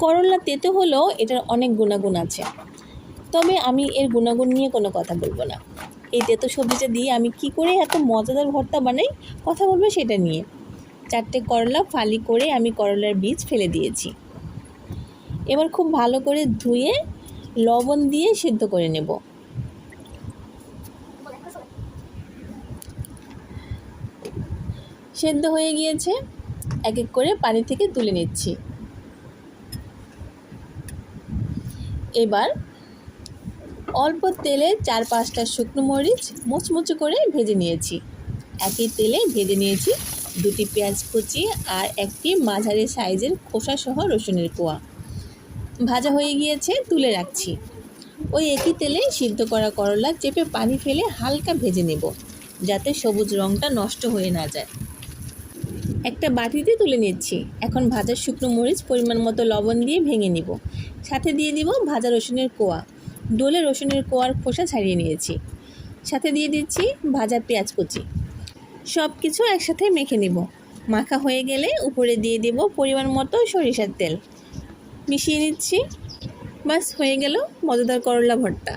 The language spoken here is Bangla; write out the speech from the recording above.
করলা তেতো হলেও এটার অনেক গুণাগুণ আছে, তবে আমি এর গুণাগুণ নিয়ে কোনো কথা বলবো না। এই তেতো সবজিটা দিয়ে আমি কি করে এত মজাদার ভর্তা বানাই, কথা বলবো সেটা নিয়ে। 4টে করলা ফালি করে আমি করলার বীজ ফেলে দিয়েছি। এবার খুব ভালো করে ধুয়ে লবণ দিয়ে সিদ্ধ করে নেব। সেদ্ধ হয়ে গিয়েছে, এক এক করে পানি থেকে তুলে নিচ্ছি। এবার অল্প তেলে 4-5টা শুকনো মরিচ মুচমুচে করে ভেজে নিয়েছি। একই তেলে ভেজে নিয়েছি 2টি পেঁয়াজ কুচি আর একটি মাঝারি সাইজের খোসাসহ রসুনের কোয়া। ভাজা হয়ে গিয়েছে, তুলে রাখছি। ওই একই তেলে সিদ্ধ করা করলা চেপে পানি ফেলে হালকা ভেজে নেব, যাতে সবুজ রঙটা নষ্ট হয়ে না যায়। একটা বাটিতে তুলে নিচ্ছি। এখন ভাজা শুকনো মরিচ পরিমাণ মতো লবণ দিয়ে ভেঙে নিব। সাথে দিয়ে দিব ভাজা রসুনের কোয়া। ডোলে রসুনের কোয়ার খোসা ছাড়িয়ে নিয়েছি। সাথে দিয়ে দিচ্ছি ভাজা পেঁয়াজ কুচি। সব কিছু একসাথে মেখে নিব। মাখা হয়ে গেলে উপরে দিয়ে দেব পরিমাণ মতো সরিষার তেল। মিশিয়ে নিচ্ছি। বাস হয়ে গেল মজাদার করলা ভর্তা।